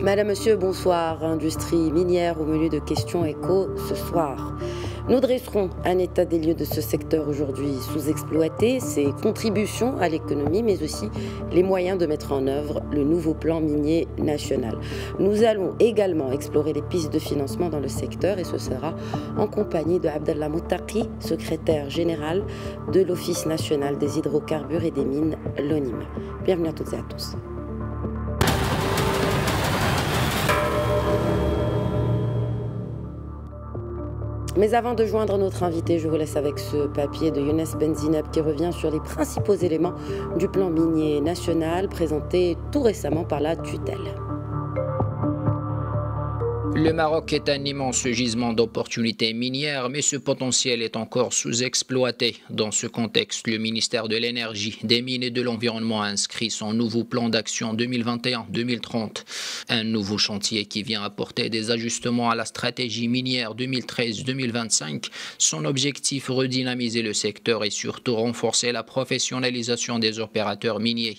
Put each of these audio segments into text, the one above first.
Madame, Monsieur, bonsoir. Industrie minière au menu de questions éco ce soir. Nous dresserons un état des lieux de ce secteur aujourd'hui sous-exploité, ses contributions à l'économie, mais aussi les moyens de mettre en œuvre le nouveau plan minier national. Nous allons également explorer les pistes de financement dans le secteur et ce sera en compagnie de Abdallah Mottaqi, secrétaire général de l'Office national des hydrocarbures et des mines, l'ONHYM. Bienvenue à toutes et à tous. Mais avant de joindre notre invité, je vous laisse avec ce papier de Younes Benzineb qui revient sur les principaux éléments du plan minier national présenté tout récemment par la tutelle. Le Maroc est un immense gisement d'opportunités minières, mais ce potentiel est encore sous-exploité. Dans ce contexte, le ministère de l'Énergie, des Mines et de l'Environnement a inscrit son nouveau plan d'action 2021-2030. Un nouveau chantier qui vient apporter des ajustements à la stratégie minière 2013-2025. Son objectif, redynamiser le secteur et surtout renforcer la professionnalisation des opérateurs miniers.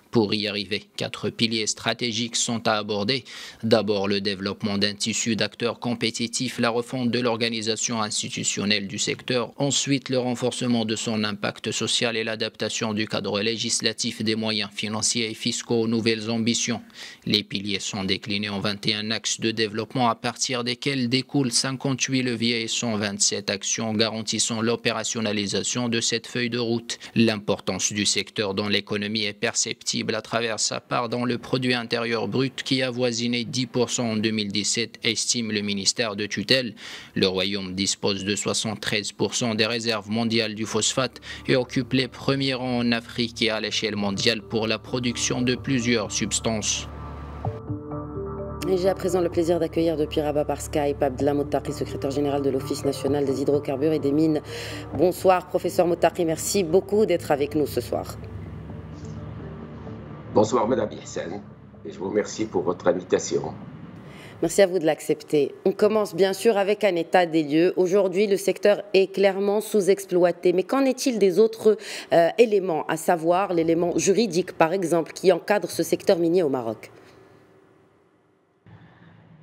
Pour y arriver, 4 piliers stratégiques sont à aborder. D'abord, le développement d'un tissu d'acteurs compétitifs, la refonte de l'organisation institutionnelle du secteur, ensuite le renforcement de son impact social et l'adaptation du cadre législatif des moyens financiers et fiscaux aux nouvelles ambitions. Les piliers sont déclinés en 21 axes de développement à partir desquels découlent 58 leviers et 127 actions garantissant l'opérationnalisation de cette feuille de route. L'importance du secteur dans l'économie est perceptible à travers sa part dans le produit intérieur brut qui a avoisiné 10% en 2017, estime le ministère de tutelle. Le Royaume dispose de 73% des réserves mondiales du phosphate et occupe les premiers rangs en Afrique et à l'échelle mondiale pour la production de plusieurs substances. Et j'ai à présent le plaisir d'accueillir depuis Rabat par Skype Abdallah Mottaqi, secrétaire général de l'Office national des hydrocarbures et des mines. Bonsoir, professeur Mottaqi, merci beaucoup d'être avec nous ce soir. Bonsoir, Madame Ihsan, et je vous remercie pour votre invitation. Merci à vous de l'accepter. On commence bien sûr avec un état des lieux. Aujourd'hui, le secteur est clairement sous-exploité. Mais qu'en est-il des autres éléments, à savoir l'élément juridique, par exemple, qui encadre ce secteur minier au Maroc ?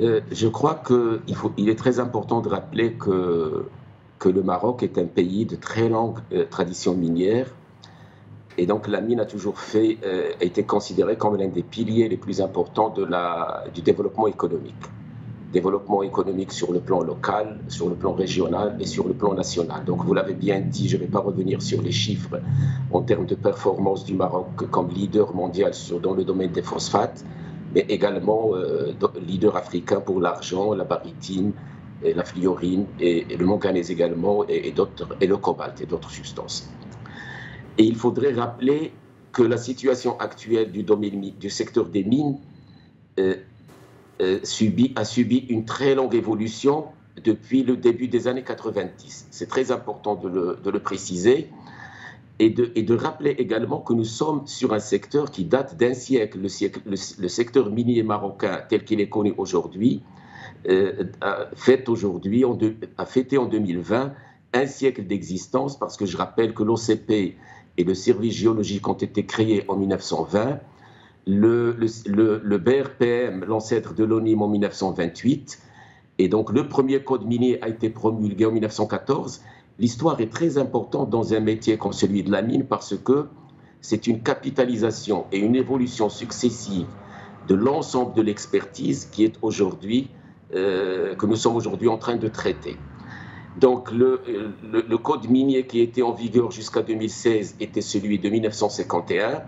Je crois qu'il est très important de rappeler que le Maroc est un pays de très longue tradition minière. Et donc la mine a toujours été considérée comme l'un des piliers les plus importants du développement économique. Développement économique sur le plan local, sur le plan régional et sur le plan national. Donc vous l'avez bien dit, je ne vais pas revenir sur les chiffres en termes de performance du Maroc comme leader mondial dans le domaine des phosphates, mais également leader africain pour l'argent, la barytine, et la fluorine et le manganèse également et le cobalt et d'autres substances. Et il faudrait rappeler que la situation actuelle du secteur des mines a subi une très longue évolution depuis le début des années 90. C'est très important de le préciser et de rappeler également que nous sommes sur un secteur qui date d'un siècle. Le secteur minier marocain tel qu'il est connu aujourd'hui a fêté en 2020 un siècle d'existence parce que je rappelle que l'OCP et le service géologique ont été créés en 1920, le BRPM, l'ancêtre de l'ONHYM, en 1928, et donc le premier code minier a été promulgué en 1914. L'histoire est très importante dans un métier comme celui de la mine parce que c'est une capitalisation et une évolution successive de l'ensemble de l'expertise qui est aujourd'hui, que nous sommes aujourd'hui en train de traiter. Donc le code minier qui était en vigueur jusqu'à 2016 était celui de 1951.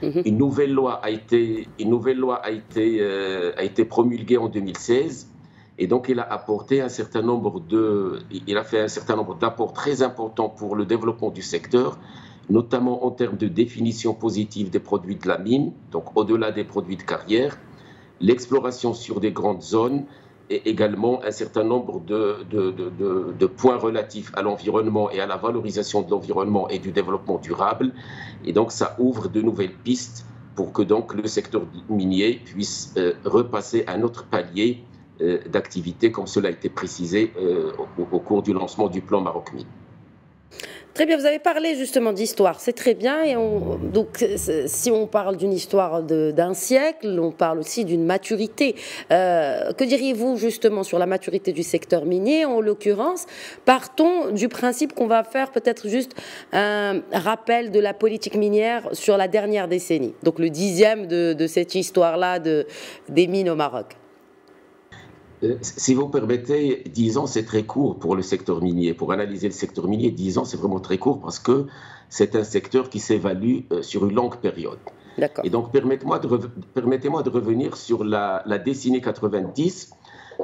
Une nouvelle loi a été promulguée en 2016 et donc il a fait un certain nombre d'apports très importants pour le développement du secteur, notamment en termes de définition positive des produits de la mine, donc au-delà des produits de carrière, l'exploration sur des grandes zones, et également un certain nombre de points relatifs à l'environnement et à la valorisation de l'environnement et du développement durable. Et donc, ça ouvre de nouvelles pistes pour que donc, le secteur minier puisse repasser à un autre palier d'activité, comme cela a été précisé au cours du lancement du plan Maroc Mine. Très bien, vous avez parlé justement d'histoire, c'est très bien. Et donc, si on parle d'une histoire d'un siècle, on parle aussi d'une maturité. Que diriez-vous justement sur la maturité du secteur minier? En l'occurrence, partons du principe qu'on va faire peut-être juste un rappel de la politique minière sur la dernière décennie, donc le 10e de cette histoire-là des mines au Maroc. Si vous permettez, 10 ans, c'est très court pour le secteur minier. Pour analyser le secteur minier, 10 ans, c'est vraiment très court parce que c'est un secteur qui s'évalue sur une longue période. Et donc, permettez-moi de revenir sur la décennie 90,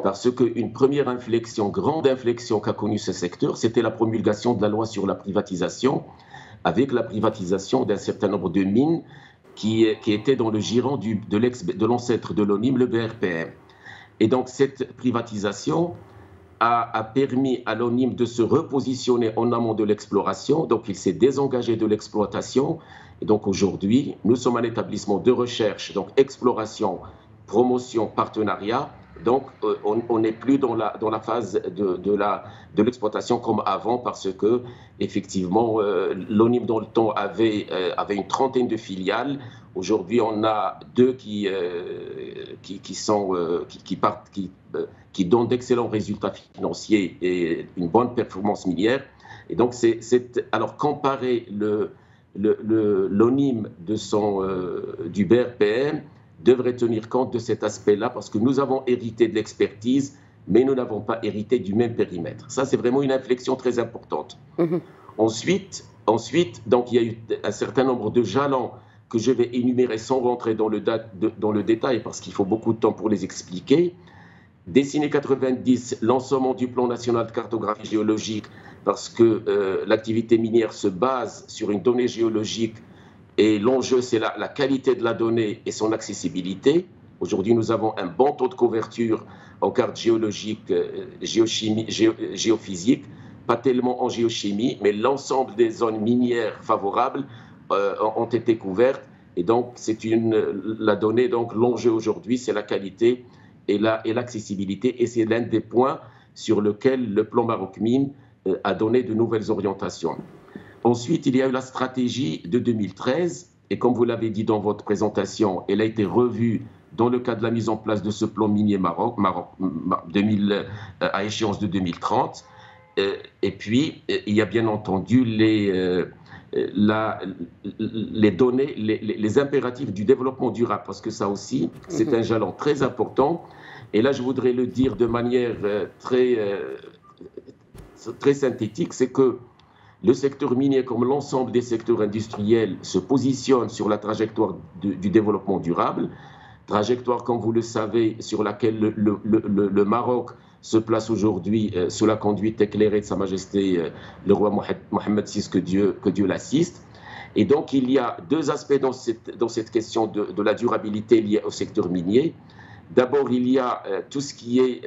parce qu'une première inflexion, grande inflexion qu'a connue ce secteur, c'était la promulgation de la loi sur la privatisation, avec la privatisation d'un certain nombre de mines qui étaient dans le giron de l'ancêtre de l'ONIM, le BRPM. Et donc, cette privatisation a permis à l'ONIM de se repositionner en amont de l'exploration. Donc, il s'est désengagé de l'exploitation. Et donc, aujourd'hui, nous sommes un établissement de recherche, donc exploration, promotion, partenariat. Donc, on n'est plus dans la phase de l'exploitation comme avant, parce que, effectivement, l'ONIM, dans le temps, avait une trentaine de filiales. Aujourd'hui, on a 2 qui donnent d'excellents résultats financiers et une bonne performance minière. Et donc, alors comparer l'ONIM du BRPM devrait tenir compte de cet aspect-là, parce que nous avons hérité de l'expertise, mais nous n'avons pas hérité du même périmètre. Ça, c'est vraiment une inflexion très importante. Ensuite, donc, il y a eu un certain nombre de jalons que je vais énumérer sans rentrer dans le détail, parce qu'il faut beaucoup de temps pour les expliquer. Décennie 90, lancement du plan national de cartographie géologique, parce que l'activité minière se base sur une donnée géologique, et l'enjeu, c'est la qualité de la donnée et son accessibilité. Aujourd'hui, nous avons un bon taux de couverture en carte géologique, géophysique, pas tellement en géochimie, mais l'ensemble des zones minières favorables ont été couvertes. Et donc, la donnée, donc l'enjeu aujourd'hui, c'est la qualité et l'accessibilité. Et c'est l'un des points sur lequel le plan Maroc Mines a donné de nouvelles orientations. Ensuite, il y a eu la stratégie de 2013. Et comme vous l'avez dit dans votre présentation, elle a été revue dans le cadre de la mise en place de ce plan minier Maroc à échéance de 2030. Et puis, il y a bien entendu les données, les impératifs du développement durable, parce que ça aussi, c'est un jalon très important. Et là, je voudrais le dire de manière très synthétique, c'est que le secteur minier, comme l'ensemble des secteurs industriels, se positionne sur la trajectoire du développement durable, trajectoire, comme vous le savez, sur laquelle le Maroc se place aujourd'hui sous la conduite éclairée de Sa Majesté le roi Mohammed VI, que Dieu l'assiste. Et donc, il y a 2 aspects dans cette question de la durabilité liée au secteur minier. D'abord, il y a tout ce qui est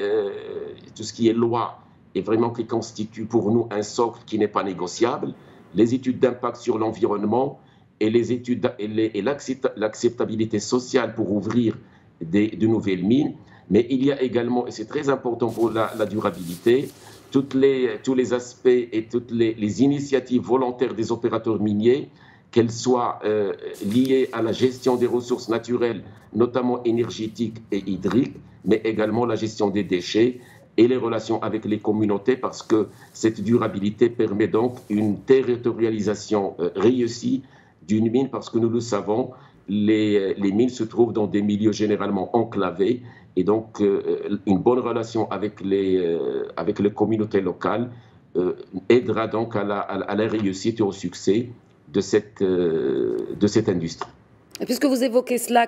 loi, et vraiment qui constitue pour nous un socle qui n'est pas négociable, les études d'impact sur l'environnement et l'acceptabilité sociale pour ouvrir de nouvelles mines. Mais il y a également, et c'est très important pour la durabilité, tous les aspects et toutes les initiatives volontaires des opérateurs miniers, qu'elles soient liées à la gestion des ressources naturelles, notamment énergétiques et hydriques, mais également la gestion des déchets et les relations avec les communautés, parce que cette durabilité permet donc une territorialisation réussie d'une mine, parce que nous le savons, les mines se trouvent dans des milieux généralement enclavés, et donc une bonne relation avec les communautés locales aidera donc à la réussite et au succès de cette industrie. Puisque vous évoquez cela,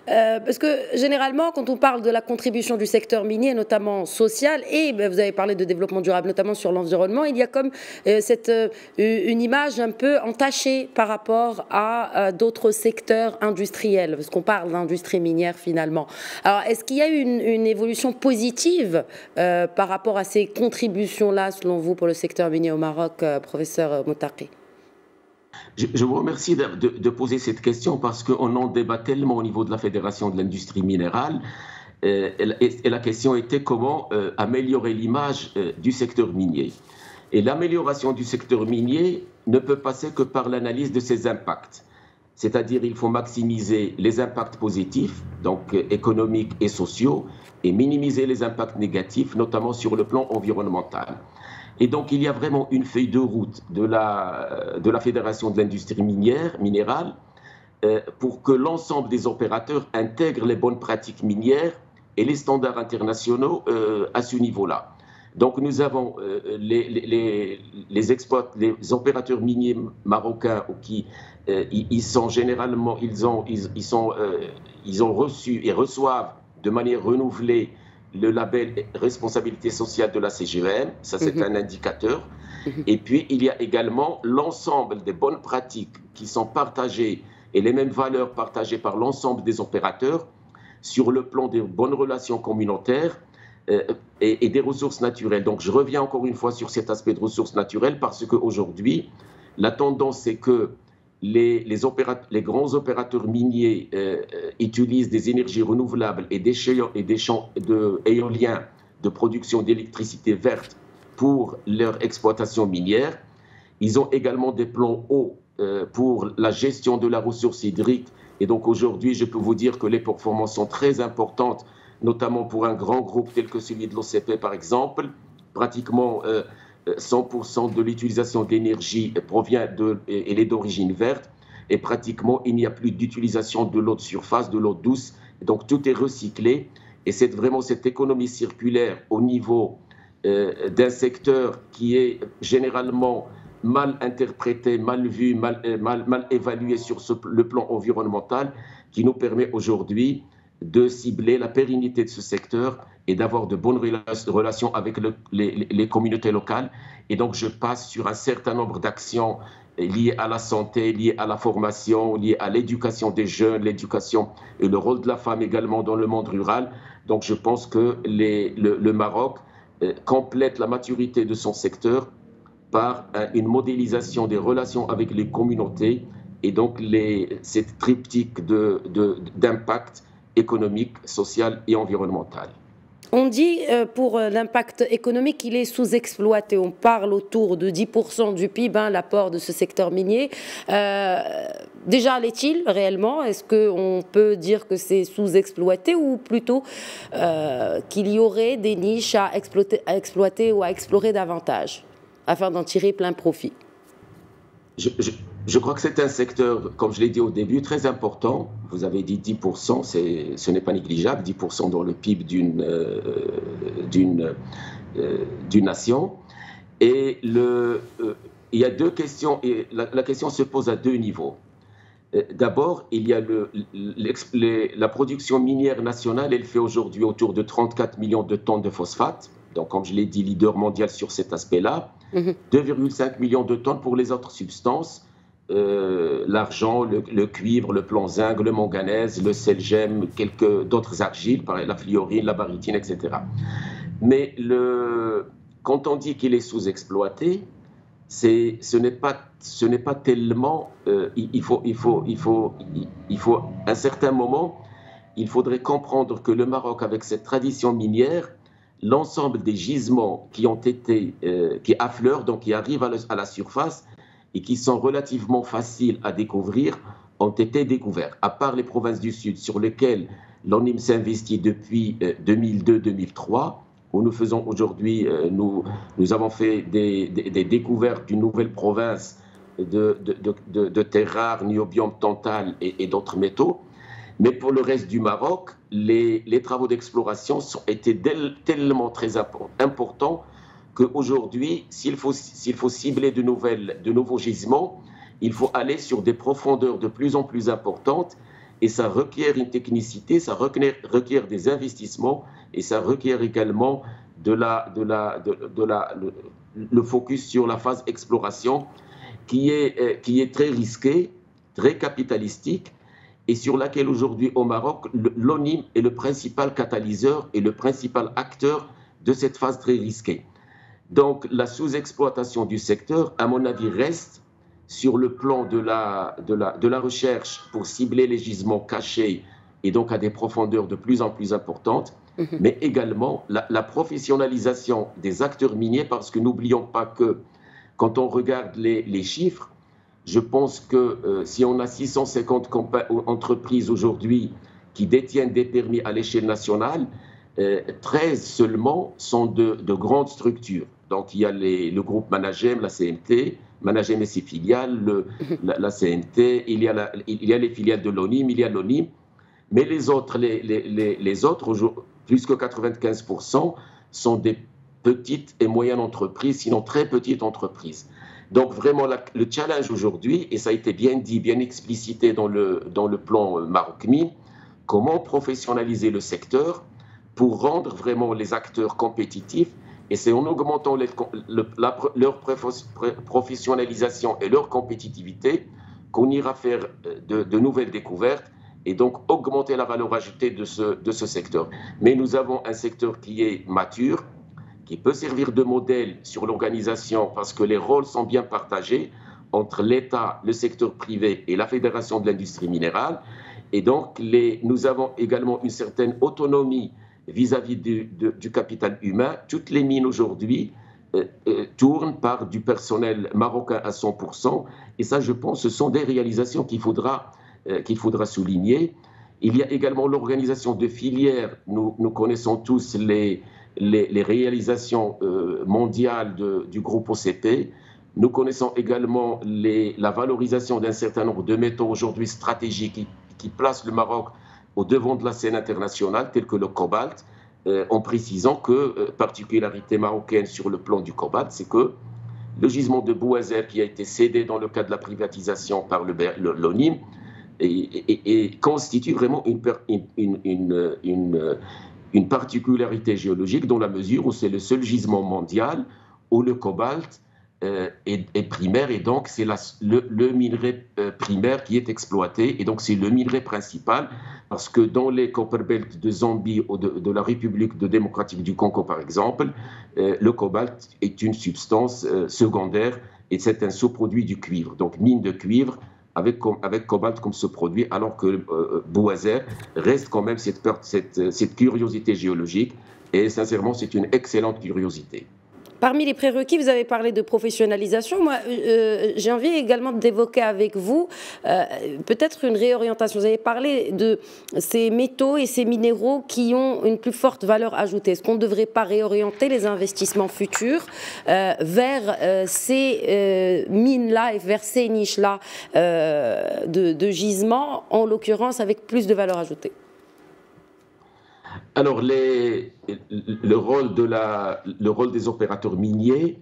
parce que généralement, quand on parle de la contribution du secteur minier, notamment social, et vous avez parlé de développement durable, notamment sur l'environnement, il y a comme une image un peu entachée par rapport à d'autres secteurs industriels, parce qu'on parle d'industrie minière finalement. Alors, est-ce qu'il y a eu une évolution positive par rapport à ces contributions-là, selon vous, pour le secteur minier au Maroc, professeur Mottaqi ? Je vous remercie de poser cette question, parce qu'on en débat tellement au niveau de la Fédération de l'industrie minérale. Et la question était comment améliorer l'image du secteur minier. Et l'amélioration du secteur minier ne peut passer que par l'analyse de ses impacts. C'est-à-dire qu'il faut maximiser les impacts positifs, donc économiques et sociaux, et minimiser les impacts négatifs, notamment sur le plan environnemental. Et donc, il y a vraiment une feuille de route de la Fédération de l'industrie minérale pour que l'ensemble des opérateurs intègrent les bonnes pratiques minières et les standards internationaux à ce niveau-là. Donc, nous avons les opérateurs miniers marocains qui ils sont généralement, ils ont reçu et reçoivent de manière renouvelée le label responsabilité sociale de la CGEM, ça c'est un indicateur. Et puis il y a également l'ensemble des bonnes pratiques qui sont partagées et les mêmes valeurs partagées par l'ensemble des opérateurs sur le plan des bonnes relations communautaires et des ressources naturelles. Donc je reviens encore une fois sur cet aspect de ressources naturelles parce qu'aujourd'hui, la tendance c'est que les grands opérateurs miniers utilisent des énergies renouvelables et des champs éoliens de production d'électricité verte pour leur exploitation minière. Ils ont également des plans eau pour la gestion de la ressource hydrique. Et donc aujourd'hui, je peux vous dire que les performances sont très importantes, notamment pour un grand groupe tel que celui de l'OCP par exemple. Pratiquement 100% de l'utilisation d'énergie provient elle est d'origine verte et pratiquement il n'y a plus d'utilisation de l'eau de surface, de l'eau douce. Donc tout est recyclé et c'est vraiment cette économie circulaire au niveau d'un secteur qui est généralement mal interprété, mal vu, mal évalué sur le plan environnemental qui nous permet aujourd'hui de cibler la pérennité de ce secteur et d'avoir de bonnes relations avec les communautés locales. Et donc, je passe sur un certain nombre d'actions liées à la santé, liées à la formation, liées à l'éducation des jeunes, l'éducation et le rôle de la femme également dans le monde rural. Donc, je pense que le Maroc complète la maturité de son secteur par une modélisation des relations avec les communautés et donc cette triptyque d'impact économique, social et environnemental. On dit pour l'impact économique qu'il est sous-exploité. On parle autour de 10% du PIB, l'apport de ce secteur minier. Déjà, l'est-il réellement? Est-ce qu'on peut dire que c'est sous-exploité ou plutôt qu'il y aurait des niches à exploiter ou à explorer davantage afin d'en tirer plein profit? Je crois que c'est un secteur, comme je l'ai dit au début, très important. Vous avez dit 10%, ce n'est pas négligeable, 10% dans le PIB d'une nation. Et il y a deux questions, et la question se pose à deux niveaux. D'abord, il y a la production minière nationale, elle fait aujourd'hui autour de 34 millions de tonnes de phosphate. Donc, comme je l'ai dit, leader mondial sur cet aspect-là. 2,5 millions de tonnes pour les autres substances. L'argent, le cuivre, le plomb zinc, le manganèse, le selgem, quelques d'autres argiles, la fluorine, la barytine, etc. Mais quand on dit qu'il est sous-exploité, ce n'est pas tellement. Il faut à un certain moment, il faudrait comprendre que le Maroc, avec cette tradition minière, l'ensemble des gisements qui affleurent, donc qui arrivent à la surface, et qui sont relativement faciles à découvrir, ont été découverts. À part les provinces du Sud, sur lesquelles l'ONIM s'investit depuis 2002-2003, où nous faisons aujourd'hui, nous avons fait des découvertes d'une nouvelle province de terres rares, niobium, tantal et d'autres métaux. Mais pour le reste du Maroc, les travaux d'exploration ont été tellement très importants qu'aujourd'hui, s'il faut cibler de nouveaux gisements, il faut aller sur des profondeurs de plus en plus importantes et ça requiert une technicité, ça requiert des investissements et ça requiert également le focus sur la phase exploration qui est très risquée, très capitalistique et sur laquelle aujourd'hui au Maroc, l'ONIM est le principal catalyseur et le principal acteur de cette phase très risquée. Donc, la sous-exploitation du secteur, à mon avis, reste sur le plan de la recherche pour cibler les gisements cachés et donc à des profondeurs de plus en plus importantes. mais également la professionnalisation des acteurs miniers, parce que n'oublions pas que quand on regarde les chiffres, je pense que si on a 650 entreprises aujourd'hui qui détiennent des permis à l'échelle nationale, 13 seulement sont de grandes structures. Donc il y a le groupe Managem, la CNT, Managem et ses filiales, la CNT, il y a les filiales de l'ONIM, il y a l'ONIM, mais les autres, plus que 95%, sont des petites et moyennes entreprises, sinon très petites entreprises. Donc vraiment, le challenge aujourd'hui, et ça a été bien dit, bien explicité dans le plan Maroc Mines, comment professionnaliser le secteur pour rendre vraiment les acteurs compétitifs, et c'est en augmentant leur professionnalisation et leur compétitivité qu'on ira faire de nouvelles découvertes et donc augmenter la valeur ajoutée de ce secteur. Mais nous avons un secteur qui est mature, qui peut servir de modèle sur l'organisation parce que les rôles sont bien partagés entre l'État, le secteur privé et la Fédération de l'industrie minérale. Et donc, nous avons également une certaine autonomie vis-à-vis du capital humain. Toutes les mines aujourd'hui tournent par du personnel marocain à 100%. Et ça, je pense, ce sont des réalisations qu'il faudra souligner. Il y a également l'organisation de filières. Nous connaissons tous les réalisations mondiales du groupe OCP. Nous connaissons également la valorisation d'un certain nombre de métaux aujourd'hui stratégiques qui placent le Maroc au devant de la scène internationale, tels que le cobalt, en précisant que, particularité marocaine sur le plan du cobalt, c'est que le gisement de Bouazer, qui a été cédé dans le cadre de la privatisation par l'ONIM, et constitue vraiment une particularité géologique dans la mesure où c'est le seul gisement mondial où le cobalt est primaire, et donc c'est le minerai primaire qui est exploité, et donc c'est le minerai principal, parce que dans les Copperbelt de Zambie ou de la République démocratique du Congo par exemple, le cobalt est une substance secondaire et c'est un sous-produit du cuivre, donc mine de cuivre avec cobalt comme sous-produit, alors que Bouazer reste quand même cette curiosité géologique, et sincèrement c'est une excellente curiosité. Parmi les prérequis, vous avez parlé de professionnalisation. Moi, j'ai envie également d'évoquer avec vous peut-être une réorientation. Vous avez parlé de ces métaux et ces minéraux qui ont une plus forte valeur ajoutée. Est-ce qu'on ne devrait pas réorienter les investissements futurs vers ces mines-là et vers ces niches-là de gisements, en l'occurrence avec plus de valeur ajoutée ? Alors, le rôle des opérateurs miniers,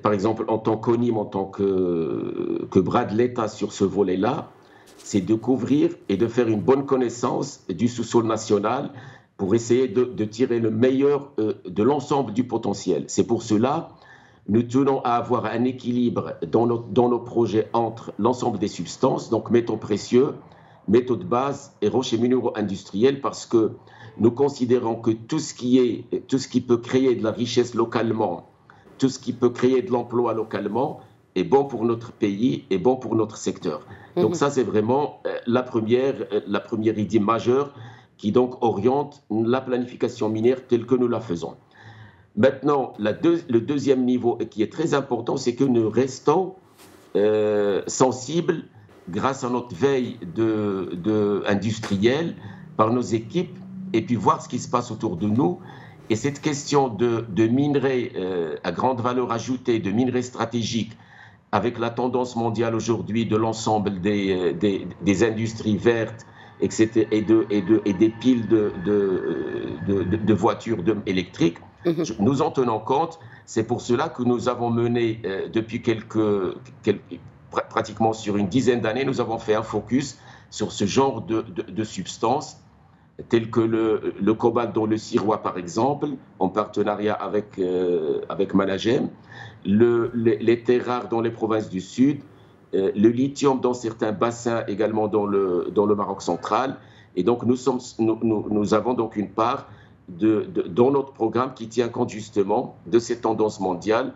par exemple en tant qu'ONIM, en tant que bras de l'État sur ce volet-là, c'est de couvrir et de faire une bonne connaissance du sous-sol national pour essayer de tirer le meilleur de l'ensemble du potentiel. C'est pour cela que nous tenons à avoir un équilibre dans nos projets entre l'ensemble des substances, donc métaux précieux, métaux de base et rochers minéraux industriels, parce que nous considérons que tout ce qui peut créer de la richesse localement, tout ce qui peut créer de l'emploi localement est bon pour notre pays et bon pour notre secteur. Donc ça, c'est vraiment la première idée majeure qui donc oriente la planification minière telle que nous la faisons. Maintenant, le deuxième niveau qui est très important, c'est que nous restons sensibles grâce à notre veille industrielle par nos équipes, et puis voir ce qui se passe autour de nous. Et cette question de minerais à grande valeur ajoutée, de minerais stratégiques, avec la tendance mondiale aujourd'hui de l'ensemble des industries vertes, etc., et des piles de voitures électriques, nous en tenons compte. C'est pour cela que nous avons mené depuis pratiquement sur une dizaine d'années, nous avons fait un focus sur ce genre de substances, telles que le cobalt dans le Sirois par exemple, en partenariat avec Managem, les terres rares dans les provinces du Sud, le lithium dans certains bassins également dans le Maroc central. Et donc nous avons donc une part dans notre programme qui tient compte justement de ces tendances mondiales,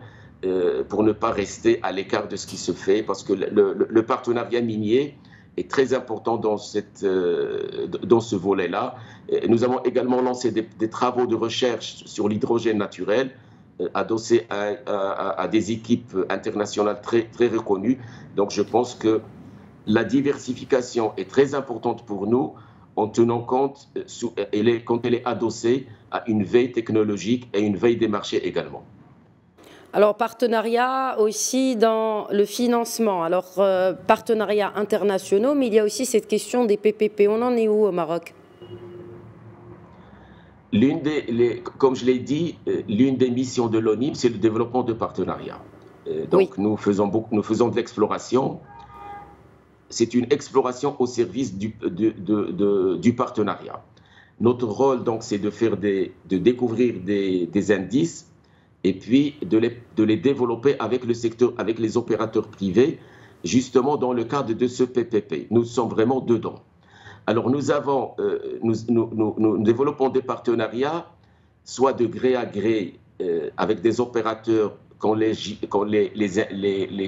pour ne pas rester à l'écart de ce qui se fait, parce que le partenariat minier est très important dans ce volet-là. Nous avons également lancé des travaux de recherche sur l'hydrogène naturel, adossés à des équipes internationales très, très reconnues. Donc je pense que la diversification est très importante pour nous, en tenant compte, quand elle est adossée à une veille technologique et une veille des marchés également. Alors, partenariat aussi dans le financement. Alors, partenariats internationaux, mais il y a aussi cette question des PPP. On en est où au Maroc? Comme je l'ai dit, l'une des missions de l'ONIM, c'est le développement de partenariats. Donc, oui, nous faisons de l'exploration. C'est une exploration au service du partenariat. Notre rôle, donc, c'est de découvrir des indices et puis de les développer avec le secteur, avec les opérateurs privés, justement dans le cadre de ce PPP. Nous sommes vraiment dedans. Alors, nous développons des partenariats, soit de gré à gré, avec des opérateurs quand les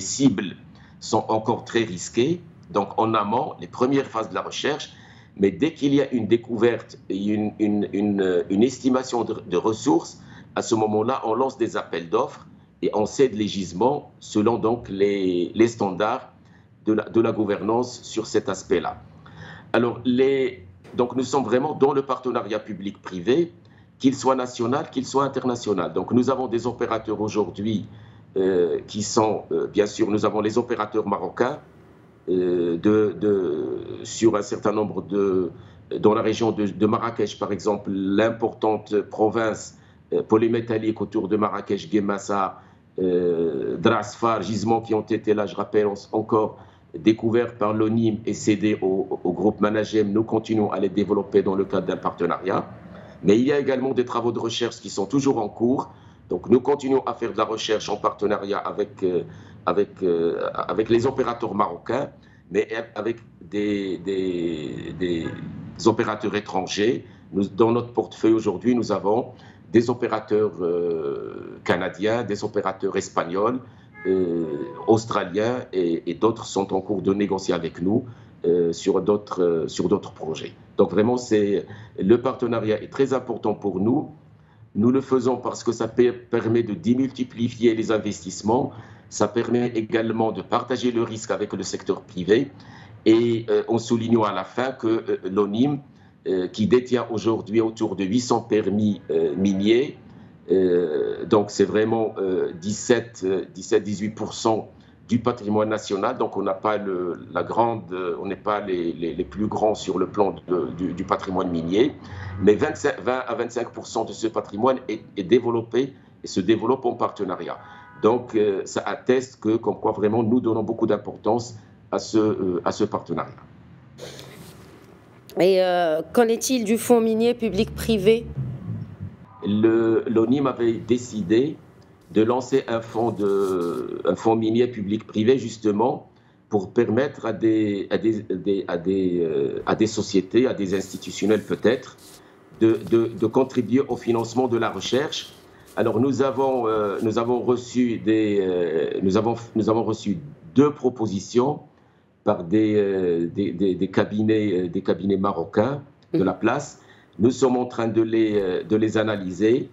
cibles sont encore très risquées, donc en amont, les premières phases de la recherche, mais dès qu'il y a une découverte et une estimation de ressources, à ce moment-là, on lance des appels d'offres et on cède les gisements selon donc les standards de la gouvernance sur cet aspect-là. Alors, donc nous sommes vraiment dans le partenariat public-privé, qu'il soit national, qu'il soit international. Donc nous avons des opérateurs aujourd'hui qui sont, bien sûr, nous avons les opérateurs marocains sur un certain nombre dans la région de Marrakech, par exemple, l'importante province polymétallique autour de Marrakech, Guemassa, Drasfar, gisements qui ont été là, je rappelle encore, découverts par l'ONIM et cédés au groupe Managem. Nous continuons à les développer dans le cadre d'un partenariat. Mais il y a également des travaux de recherche qui sont toujours en cours. Donc nous continuons à faire de la recherche en partenariat avec les opérateurs marocains, mais avec des opérateurs étrangers. Dans notre portefeuille aujourd'hui, nous avons des opérateurs canadiens, des opérateurs espagnols, australiens et d'autres sont en cours de négocier avec nous sur d'autres projets. Donc vraiment, le partenariat est très important pour nous. Nous le faisons parce que ça permet de démultiplier les investissements, ça permet également de partager le risque avec le secteur privé et en soulignant à la fin que l'ONIM, qui détient aujourd'hui autour de 800 permis miniers, donc c'est vraiment 17-18% du patrimoine national, donc on n'a pas on n'est pas les plus grands sur le plan du patrimoine minier, mais 20 à 25% de ce patrimoine est développé et se développe en partenariat. Donc ça atteste que, comme quoi vraiment nous donnons beaucoup d'importance à ce partenariat. Et qu'en est-il du fonds minier public-privé? L'ONIM avait décidé de lancer un fonds minier public-privé justement pour permettre à des sociétés, à des institutionnels peut-être, de contribuer au financement de la recherche. Alors nous avons reçu deux propositions par des cabinets marocains de la place. Nous sommes en train de les analyser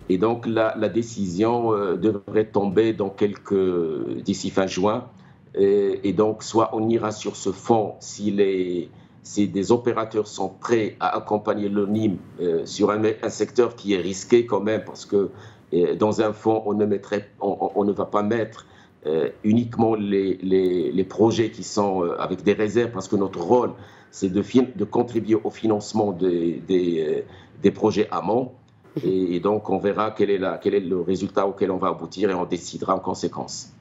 et donc la décision devrait tomber d'ici fin juin. Et donc, soit on ira sur ce fonds si des opérateurs sont prêts à accompagner l'ONIM sur un secteur qui est risqué quand même, parce que dans un fonds, on ne va pas mettre uniquement les projets qui sont avec des réserves, parce que notre rôle, c'est de contribuer au financement des projets amont. Et donc, on verra quel est le résultat auquel on va aboutir et on décidera en conséquence.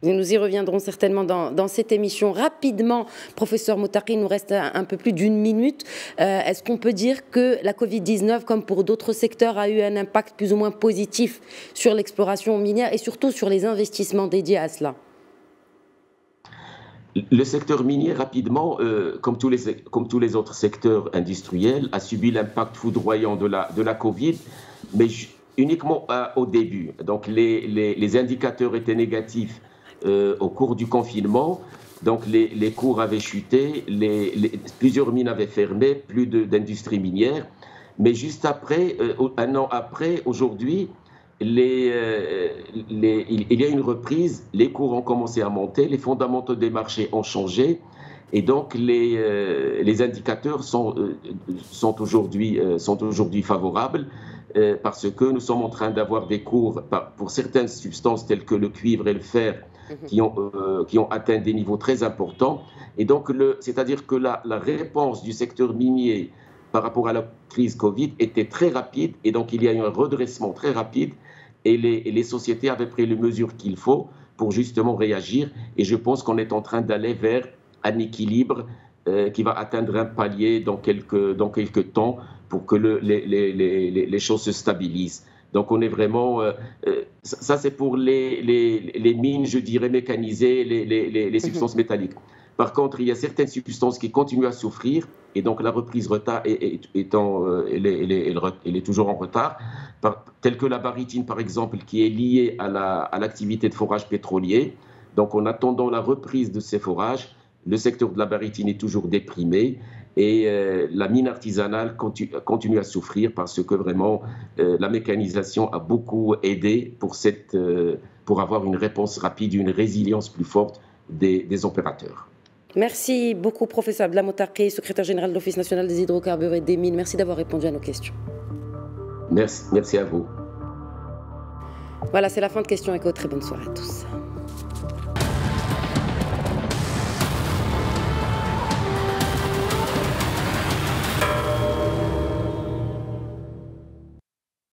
Et nous y reviendrons certainement dans cette émission. Rapidement, professeur Moutaqui, il nous reste un peu plus d'une minute. Est-ce qu'on peut dire que la Covid-19, comme pour d'autres secteurs, a eu un impact plus ou moins positif sur l'exploration minière et surtout sur les investissements dédiés à cela? Le secteur minier, rapidement, comme tous les autres secteurs industriels, a subi l'impact foudroyant de la Covid, mais uniquement au début. Donc les indicateurs étaient négatifs au cours du confinement, Donc les cours avaient chuté, plusieurs mines avaient fermé, plus d'industrie minière. Mais juste après, un an après, aujourd'hui, il y a une reprise, les cours ont commencé à monter, les fondamentaux des marchés ont changé. Et donc, les indicateurs sont aujourd'hui favorables parce que nous sommes en train d'avoir des cours pour certaines substances telles que le cuivre et le fer qui ont atteint des niveaux très importants. Et donc, c'est-à-dire que la réponse du secteur minier par rapport à la crise Covid était très rapide. Et donc, il y a eu un redressement très rapide et les sociétés avaient pris les mesures qu'il faut pour justement réagir. Et je pense qu'on est en train d'aller vers un équilibre qui va atteindre un palier dans quelques temps pour que les choses se stabilisent. Donc on est vraiment... ça c'est pour les mines, je dirais, mécanisées, les substances métalliques. Par contre, il y a certaines substances qui continuent à souffrir et donc la reprise retard elle est toujours en retard, telle que la barytine par exemple qui est liée à l'activité de forage pétrolier. Donc en attendant la reprise de ces forages, le secteur de la barytine est toujours déprimé et la mine artisanale continue à souffrir parce que vraiment la mécanisation a beaucoup aidé pour avoir une réponse rapide, une résilience plus forte des opérateurs. Merci beaucoup, professeur Abdelhamid Taqi, secrétaire général de l'Office national des hydrocarbures et des mines. Merci d'avoir répondu à nos questions. Merci à vous. Voilà, c'est la fin de Question Éco. Très bonne soirée à tous.